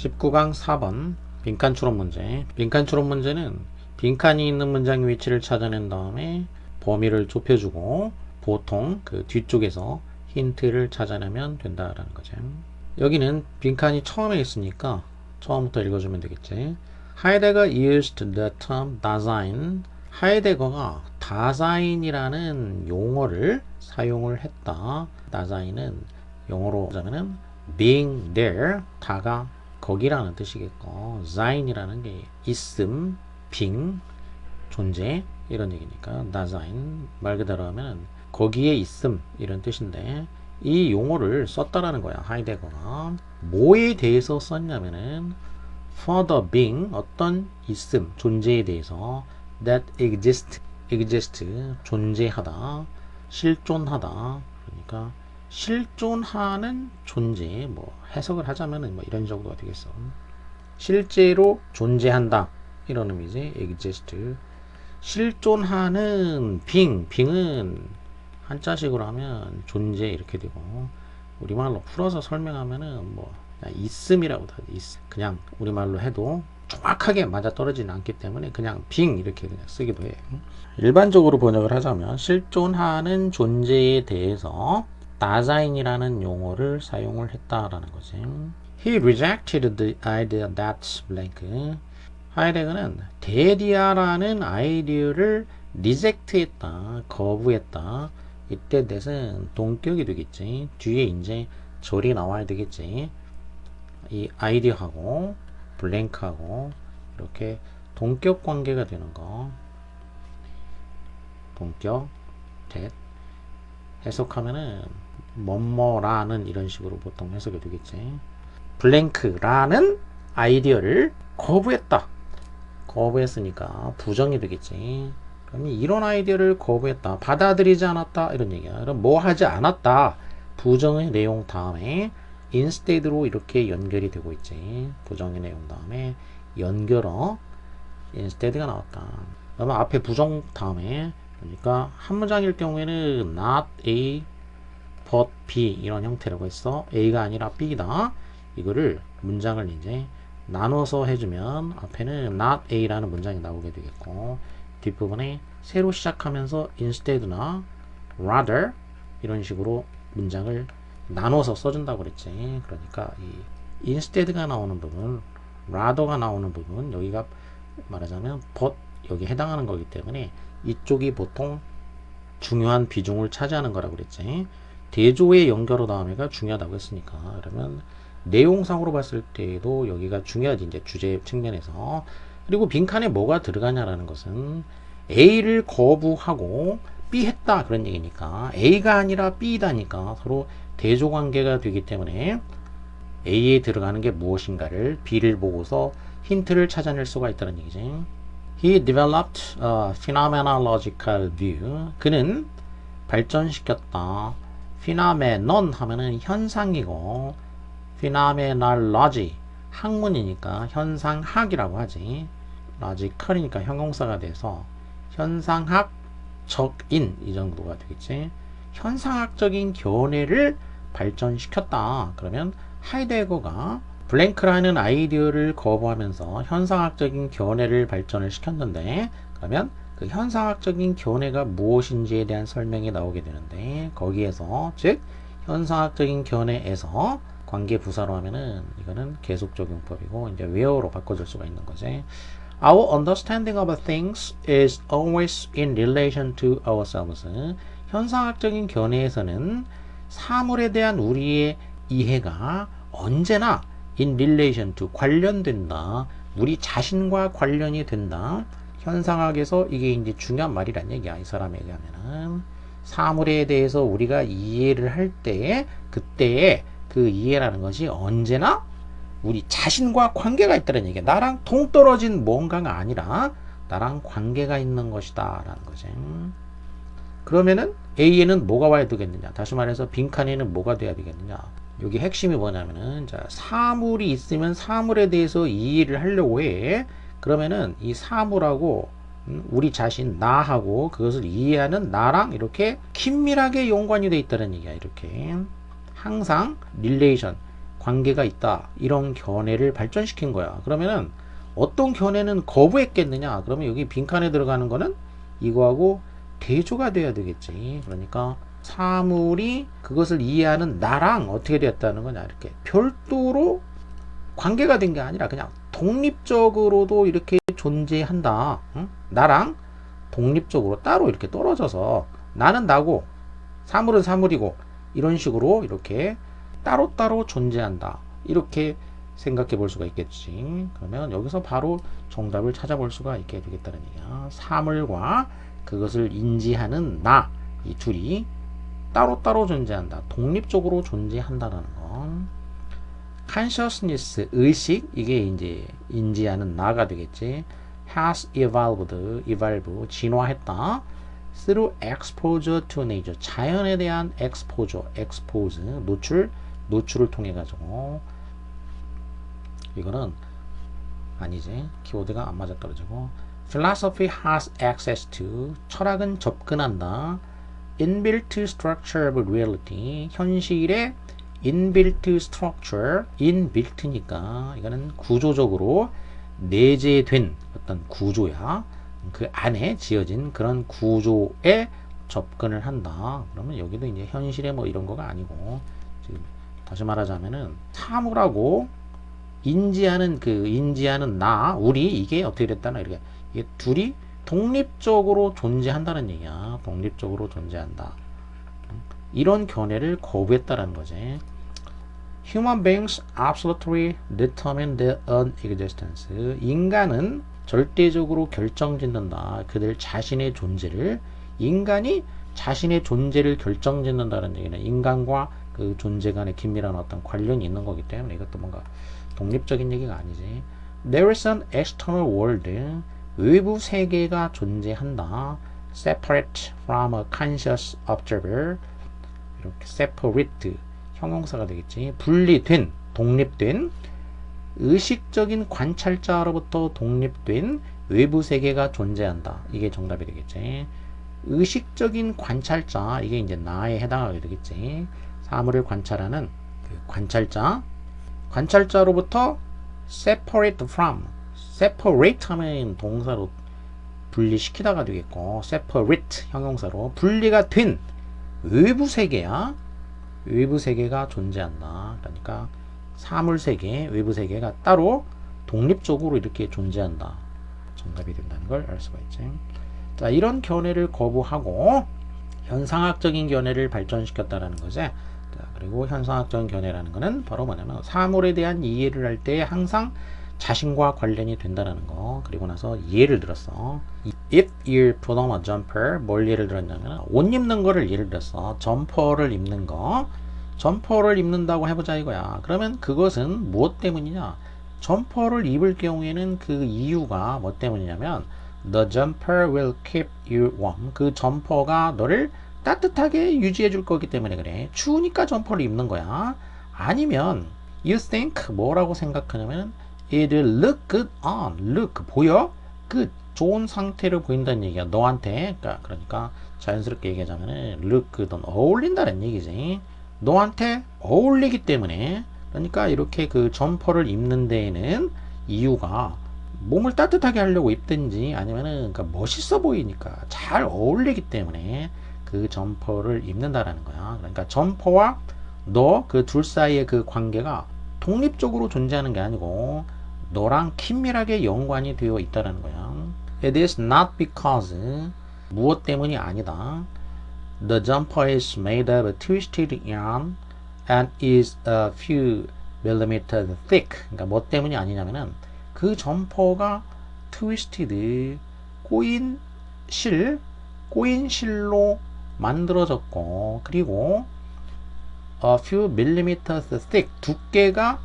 19강 4번 빈칸 추론 문제. 빈칸 추론 문제는 빈칸이 있는 문장의 위치를 찾아낸 다음에 범위를 좁혀주고 보통 그 뒤쪽에서 힌트를 찾아내면 된다라는 거죠. 여기는 빈칸이 처음에 있으니까 처음부터 읽어주면 되겠지. 하이데거 used the term Dasein. 하이데거가 다사인이라는 용어를 사용을 했다. 다사인은 영어로 하자면은 being there, 다가 거기라는 뜻이겠고, sign이라는 게 있음, being, 존재 이런 얘기니까 다사인 말 그대로 하면 거기에 있음 이런 뜻인데 이 용어를 썼다라는 거야. 하이데거가 뭐에 대해서 썼냐면은 for the being 어떤 있음, 존재에 대해서 that exist 존재하다, 실존하다. 그러니까 실존하는 존재, 뭐 해석을 하자면은 뭐 이런 정도가 되겠어. 실제로 존재한다 이런 의미지. exist 실존하는 being은 한자식으로 하면 존재 이렇게 되고 우리말로 풀어서 설명하면은 뭐 있음이라고 다 있음. 그냥 우리말로 해도 정확하게 맞아떨어지는 않기 때문에 그냥 being 이렇게 그냥 쓰기도 해. 일반적으로 번역을 하자면 실존하는 존재에 대해서 다사인이라는 용어를 사용을 했다라는 거지. He rejected the idea that blank. 하이데거는 데디아라는 아이디어를 리젝트했다, 거부했다. 이때 that은 동격이 되겠지. 뒤에 이제 절이 나와야 되겠지. 이 아이디어하고 블랭크하고 이렇게 동격 관계가 되는 거. 동격, that. 해석하면은 뭐뭐라는 이런 식으로 보통 해석이 되겠지. 블랭크라는 아이디어를 거부했다. 거부했으니까 부정이 되겠지. 그럼 이런 아이디어를 거부했다. 받아들이지 않았다. 이런 얘기야. 그럼 뭐 하지 않았다. 부정의 내용 다음에 instead로 이렇게 연결이 되고 있지. 부정의 내용 다음에 연결어 instead가 나왔다. 그러면 앞에 부정 다음에 그러니까 한 문장일 경우에는 not A but B 이런 형태라고 했어. A가 아니라 B다. 이거를 문장을 이제 나눠서 해주면 앞에는 not A라는 문장이 나오게 되겠고 뒷부분에 새로 시작하면서 instead나 rather 이런 식으로 문장을 나눠서 써준다고 그랬지. 그러니까 이 instead가 나오는 부분, rather가 나오는 부분 여기가 말하자면 but 여기 해당하는 거기 때문에 이쪽이 보통 중요한 비중을 차지하는 거라고 그랬지. 대조의 연결어 다음에가 중요하다고 했으니까 그러면 내용상으로 봤을 때도 여기가 중요하지. 이제 주제 측면에서. 그리고 빈칸에 뭐가 들어가냐라는 것은 A를 거부하고 B 했다 그런 얘기니까 A가 아니라 B다니까 서로 대조관계가 되기 때문에 A에 들어가는 게 무엇인가를 B를 보고서 힌트를 찾아낼 수가 있다는 얘기지. He developed a phenomenological view. 그는 발전시켰다. phenomenon 하면은 현상이고 phenomenology 학문이니까 현상학이라고 하지. logical이니까 형용사가 돼서 현상학적인 이 정도가 되겠지. 현상학적인 견해를 발전시켰다. 그러면 하이데거가 블랭크라는 아이디어를 거부하면서 현상학적인 견해를 발전을 시켰는데 그러면 그 현상학적인 견해가 무엇인지에 대한 설명이 나오게 되는데 거기에서 즉 현상학적인 견해에서 관계 부사로 하면은 이거는 계속적용법이고 이제 where로 바꿔줄 수가 있는 거지. Our understanding of things is always in relation to ourselves. 현상학적인 견해에서는 사물에 대한 우리의 이해가 언제나 in relation to 관련된다. 우리 자신과 관련이 된다. 현상학에서 이게 이제 중요한 말이란 얘기야. 이 사람에게 하면은 사물에 대해서 우리가 이해를 할 때 그때의 그 이해라는 것이 언제나 우리 자신과 관계가 있다는 얘기야. 나랑 동떨어진 뭔가가 아니라 나랑 관계가 있는 것이다 라는 거지. 그러면은 A에는 뭐가 와야 되겠느냐. 다시 말해서 빈칸에는 뭐가 돼야 되겠느냐. 여기 핵심이 뭐냐면은 자, 사물이 있으면 사물에 대해서 이해를 하려고 해. 그러면은 이 사물하고 우리 자신 나하고 그것을 이해하는 나랑 이렇게 긴밀하게 연관이 돼 있다는 얘기야. 이렇게 항상 릴레이션 관계가 있다. 이런 견해를 발전시킨 거야. 그러면은 어떤 견해는 거부했겠느냐? 그러면 여기 빈칸에 들어가는 거는 이거하고 대조가 돼야 되겠지. 그러니까 사물이 그것을 이해하는 나랑 어떻게 되었다는 거냐? 이렇게 별도로 관계가 된 게 아니라 그냥 독립적으로도 이렇게 존재한다. 응? 나랑 독립적으로 따로 이렇게 떨어져서 나는 나고 사물은 사물이고 이런 식으로 이렇게 따로따로 존재한다. 이렇게 생각해 볼 수가 있겠지. 그러면 여기서 바로 정답을 찾아볼 수가 있게 되겠다는 얘기야. 사물과 그것을 인지하는 나, 이 둘이 따로따로 존재한다. 독립적으로 존재한다는 건 consciousness, 의식, 이게 이제 인지하는 나가 되겠지. has evolve, 진화했다. through exposure to nature, 자연에 대한 expose, 노출을 통해 가지고 이거는 아니지. 키워드가 안 맞아 떨어지고 philosophy has access to, 철학은 접근한다. inbuilt structure of reality, 현실의 inbuilt structure, inbuilt니까 이거는 구조적으로 내재된 어떤 구조야. 그 안에 지어진 그런 구조에 접근을 한다. 그러면 여기도 이제 현실의 뭐 이런 거가 아니고, 지금 다시 말하자면은 사물하고 인지하는 나, 우리, 이게 어떻게 됐다나, 이렇게 이게 둘이 독립적으로 존재한다는 얘기야. 독립적으로 존재한다. 이런 견해를 거부했다라는 거지. Human beings absolutely determine their own existence. 인간은 절대적으로 결정짓는다. 그들 자신의 존재를, 인간이 자신의 존재를 결정짓는다는 얘기는 인간과 그 존재 간의 긴밀한 어떤 관련이 있는 거기 때문에 이것도 뭔가 독립적인 얘기가 아니지. There is an external world, 외부 세계가 존재한다. Separate from a conscious observer, 이렇게 separate, 형용사가 되겠지. 분리된, 독립된, 의식적인 관찰자로부터 독립된 외부 세계가 존재한다. 이게 정답이 되겠지. 의식적인 관찰자, 이게 이제 나에 해당하게 되겠지. 사물을 관찰하는 그 관찰자로부터 separate from, separate 하면 동사로 분리시키다가 되겠고, separate 형용사로 분리가 된 외부 세계야. 외부 세계가 존재한다. 그러니까 사물 세계, 외부 세계가 따로 독립적으로 이렇게 존재한다. 정답이 된다는 걸 알 수가 있지. 자, 이런 견해를 거부하고 현상학적인 견해를 발전시켰다라는 거지. 자, 그리고 현상학적인 견해라는 거는 바로 뭐냐면 사물에 대한 이해를 할 때 항상 자신과 관련이 된다는 거. 그리고 나서 예를 들었어. If you put on a jumper, 뭘 예를 들었냐면 옷 입는 거를 예를 들었어. 점퍼를 입는 거. 점퍼를 입는다고 해보자 이거야. 그러면 그것은 무엇 때문이냐? 점퍼를 입을 경우에는 그 이유가 뭐 때문이냐면 The jumper will keep you warm. 그 점퍼가 너를 따뜻하게 유지해 줄 거기 때문에 그래. 추우니까 점퍼를 입는 거야. 아니면 you think, 뭐라고 생각하냐면 It will look good on. look, 보여? good, 좋은 상태로 보인다는 얘기야. 너한테. 그러니까 자연스럽게 얘기하자면 look good on, 어울린다는 얘기지. 너한테 어울리기 때문에. 그러니까 이렇게 그 점퍼를 입는 데에는 이유가 몸을 따뜻하게 하려고 입든지 아니면은 그러니까 멋있어 보이니까 잘 어울리기 때문에 그 점퍼를 입는다라는 거야. 그러니까 점퍼와 너 그 둘 사이의 그 관계가 독립적으로 존재하는 게 아니고 너랑 긴밀하게 연관이 되어 있다라는 거야. It is not because, 무엇 때문이 아니다. The jumper is made of twisted yarn and is a few millimeters thick. 그러니까 뭐 때문이 아니냐면은 그 점퍼가 twisted, 꼬인 실로 만들어졌고, 그리고 a few millimeters thick, 두께가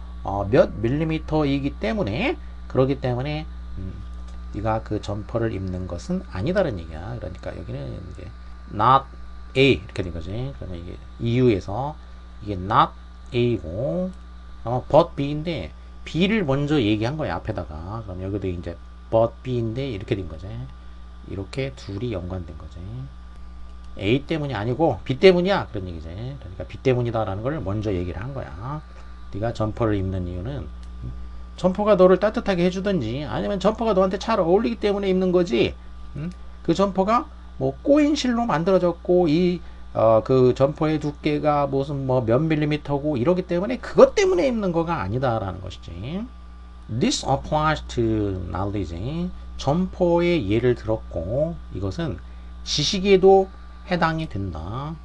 몇 밀리미터이기 때문에, 그러기 때문에 네가 그 점퍼를 입는 것은 아니다라는 얘기야. 그러니까 여기는 이제 not A 이렇게 된 거지. 그러면 이게 이유에서 이게 not A고 but B인데 B를 먼저 얘기한 거야 앞에다가. 그럼 여기도 이제 but B인데 이렇게 된 거지. 이렇게 둘이 연관된 거지. A 때문이 아니고 B 때문이야 그런 얘기지. 그러니까 B 때문이다라는 걸 먼저 얘기를 한 거야. 네가 점퍼를 입는 이유는 점퍼가 너를 따뜻하게 해주든지 아니면 점퍼가 너한테 잘 어울리기 때문에 입는 거지. 그 점퍼가 뭐 꼬인실로 만들어졌고 그 점퍼의 두께가 무슨 뭐 몇 밀리미터고 이러기 때문에 그것 때문에 입는 거가 아니다라는 것이지. This applies to knowledge. 점퍼의 예를 들었고 이것은 지식에도 해당이 된다.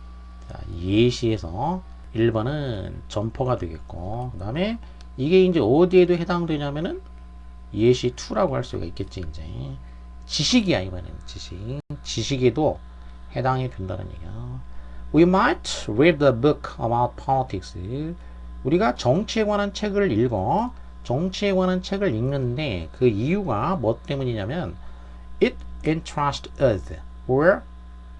자, 예시에서 1번은 점퍼가 되겠고 그 다음에 이게 이제 어디에도 해당되냐면은 예시 2라고 할 수가 있겠지. 이제 지식이야. 이번에는 지식에도 해당이 된다는 얘기야. We might read a book about politics. 우리가 정치에 관한 책을 읽어. 정치에 관한 책을 읽는데 그 이유가 뭐 때문이냐면 it interests us or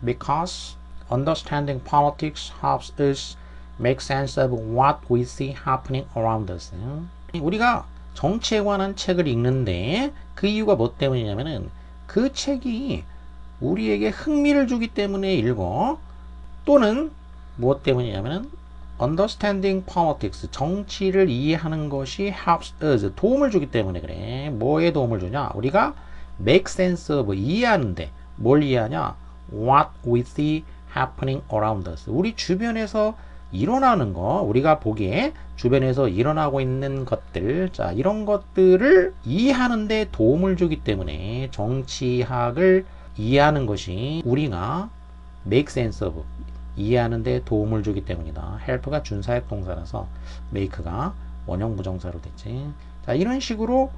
because understanding politics helps us make sense of what we see happening around us. 우리가 정치에 관한 책을 읽는데 그 이유가 뭐 때문이냐면은 그 책이 우리에게 흥미를 주기 때문에 읽어. 또는 무엇 때문이냐면은 understanding politics, 정치를 이해하는 것이 helps us, 도움을 주기 때문에 그래. 뭐에 도움을 주냐? 우리가 make sense of, 이해하는데 뭘 이해하냐? what we see happening around us, 우리 주변에서 일어나는 거, 우리가 보기에 주변에서 일어나고 있는 것들, 자, 이런 것들을 이해하는데 도움을 주기 때문에 정치학을 이해하는 것이 우리가 make sense of, 이해하는데 도움을 주기 때문이다. help가 준사역 동사라서 make가 원형 부정사로 됐지. 자, 이런 식으로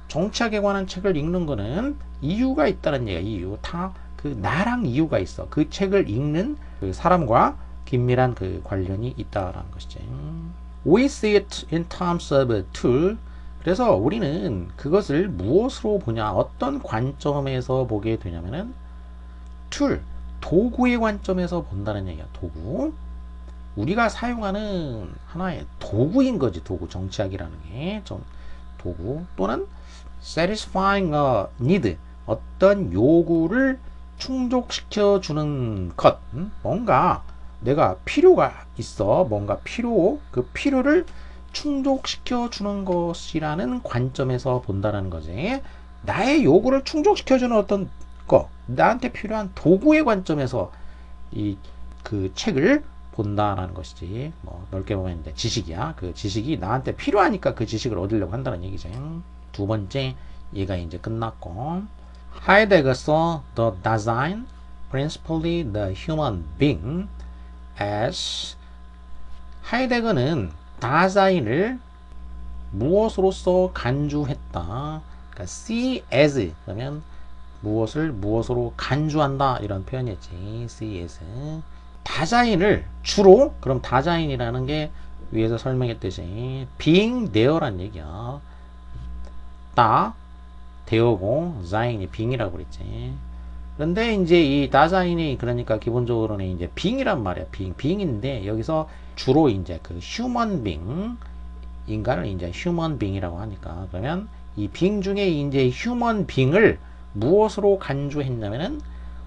정치학에 관한 책을 읽는 거는 이유가 있다는 얘기야. 이유. 다 그 나랑 이유가 있어. 그 책을 읽는 그 사람과 긴밀한 그 관련이 있다라는 것이지. We see it in terms of a tool. 그래서 우리는 그것을 무엇으로 보냐, 어떤 관점에서 보게 되냐면은 tool, 도구의 관점에서 본다는 얘기야. 도구. 우리가 사용하는 하나의 도구인 거지. 도구. 정치학이라는 게 좀 도구 또는 satisfying a need, 어떤 요구를 충족시켜 주는 것. 뭔가 내가 필요가 있어. 뭔가 그 필요를 충족시켜 주는 것이라는 관점에서 본다는 거지. 나의 요구를 충족시켜 주는 어떤 거, 나한테 필요한 도구의 관점에서 그 책을 본다라는 것이지. 뭐 넓게 보면 이제 지식이야. 그 지식이 나한테 필요하니까 그 지식을 얻으려고 한다는 얘기지. 두 번째 얘가 이제 끝났고, Heidegger saw the Dasein, principally the human being, as, 하이데거는 다자인을 무엇으로서 간주했다. 그러니까 see as, 그러면 무엇으로 간주한다, 이런 표현이었지. see as. 다자인을 주로, 그럼 다자인이라는 게 위에서 설명했듯이 being there란 얘기야. 되어고 자인이 빙이라고 그랬지. 그런데 이제 이 다자인이 그러니까 기본적으로는 이제 빙이란 말이야. 빙인데 여기서 주로 이제 그 휴먼 빙, 인간을 이제 휴먼 빙이라고 하니까, 그러면 이 빙 중에 이제 휴먼 빙을 무엇으로 간주했냐면은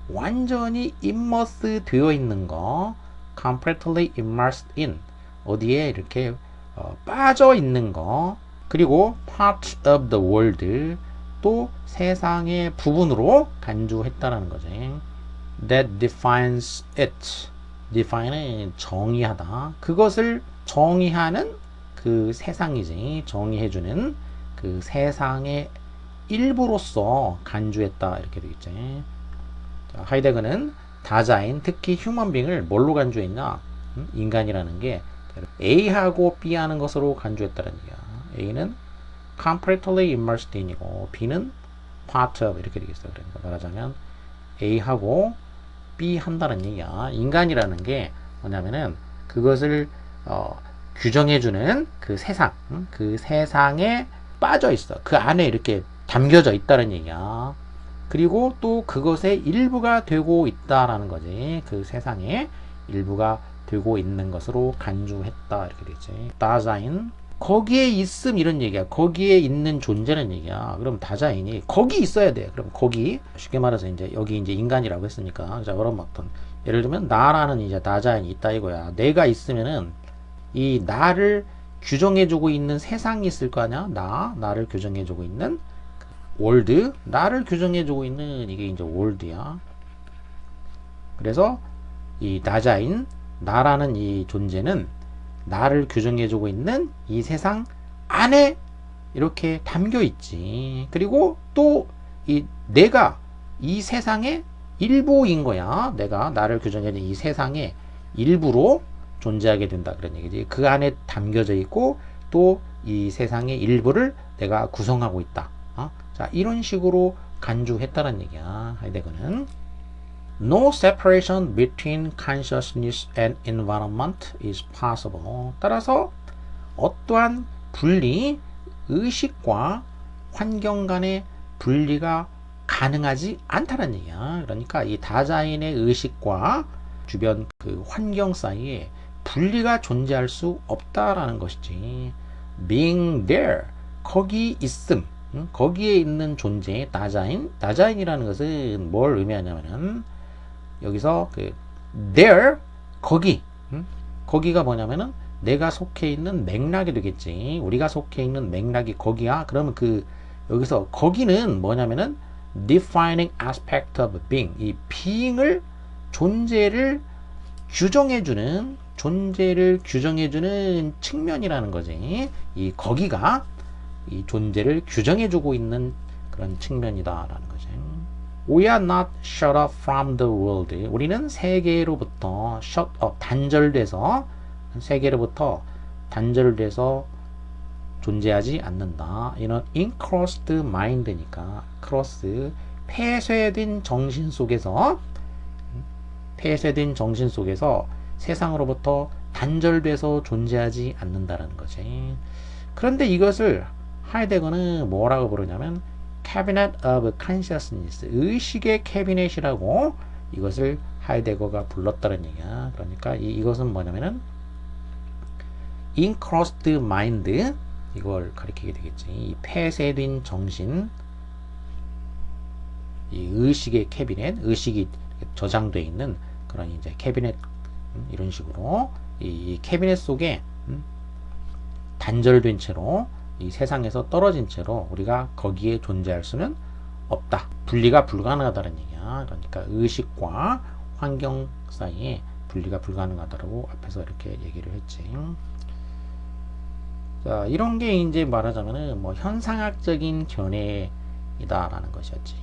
완전히 immerse 되어 있는 거, completely immersed in, 어디에 이렇게 빠져 있는 거, 그리고 part of the world, 또 세상의 부분으로 간주했다라는 거지. That defines it. define은 정의하다. 그것을 정의하는 그 세상이지. 정의해주는 그 세상의 일부로서 간주했다, 이렇게 되겠지. 자, 하이데거는 다자인, 특히 휴먼빙을 뭘로 간주했냐? 인간이라는 게 A하고 B하는 것으로 간주했다는 얘기야. A는 completely immersed in이고 B는 part of, 이렇게 되겠어. 그러니까 말하자면 A하고 B 한다는 얘기야. 인간이라는 게 뭐냐면은 그것을 규정해주는 그 세상, 그 세상에 빠져 있어. 그 안에 이렇게 담겨져 있다는 얘기야. 그리고 또 그것의 일부가 되고 있다라는 거지. 그 세상에 일부가 되고 있는 것으로 간주했다, 이렇게 되지. 다자인, 거기에 있음, 이런 얘기야. 거기에 있는 존재는 얘기야. 그럼 다자인이 거기 있어야 돼. 그럼 거기, 쉽게 말해서 이제 여기 이제 인간이라고 했으니까, 자, 그럼 어떤 예를 들면 나라는 이제 다자인이 있다 이거야. 내가 있으면은 이 나를 규정해주고 있는 세상이 있을 거 아니야? 나를 규정해주고 있는 월드, 나를 규정해주고 있는 이게 이제 월드야. 그래서 이 나자인, 나라는 이 존재는 나를 규정해주고 있는 이 세상 안에 이렇게 담겨 있지. 그리고 또 이 내가 이 세상의 일부인 거야. 내가 나를 규정해주는 이 세상의 일부로 존재하게 된다 그런 얘기지. 그 안에 담겨져 있고 또 이 세상의 일부를 내가 구성하고 있다. 자, 이런 식으로 간주했다는 얘기야. 하이데거는 No separation between consciousness and environment is possible. 따라서 어떠한 분리, 의식과 환경 간의 분리가 가능하지 않다는 얘기야. 그러니까 이 다자인의 의식과 주변 그 환경 사이에 분리가 존재할 수 없다라는 것이지. Being there, 거기 있음, 거기에 있는 존재, 다자인이라는 것은 뭘 의미하냐면은 여기서 그 there, 거기, 거기가 뭐냐면은 내가 속해 있는 맥락이 되겠지. 우리가 속해 있는 맥락이 거기야. 그러면 그 여기서 거기는 뭐냐면은 defining aspect of being, 이 being을 존재를 규정해주는 측면이라는 거지. 이 거기가 이 존재를 규정해주고 있는 그런 측면이다라는 거지. We are not shut off from the world. 우리는 세계로부터 shut off, 세계로부터 단절돼서 존재하지 않는다. 이는 enclosed mind니까 cross, 폐쇄된 정신 속에서 세상으로부터 단절돼서 존재하지 않는다라는 거지. 그런데 이것을 하이데거는 뭐라고 부르냐면 Cabinet of Consciousness, 의식의 캐비넷이라고 이것을 하이데거가 불렀다는 얘기야. 그러니까 이것은 뭐냐면은 enclosed mind, 이걸 가리키게 되겠지. 이 폐쇄된 정신, 이 의식의 캐비넷, 의식이 저장되어 있는 그런 이제 캐비넷, 이런 식으로 이 캐비넷 속에 단절된 채로 이 세상에서 떨어진 채로 우리가 거기에 존재할 수는 없다. 분리가 불가능하다는 얘기야. 그러니까 의식과 환경 사이에 분리가 불가능하다고 앞에서 이렇게 얘기를 했지. 자, 이런 게 이제 말하자면은 뭐 현상학적인 견해이다라는 것이었지.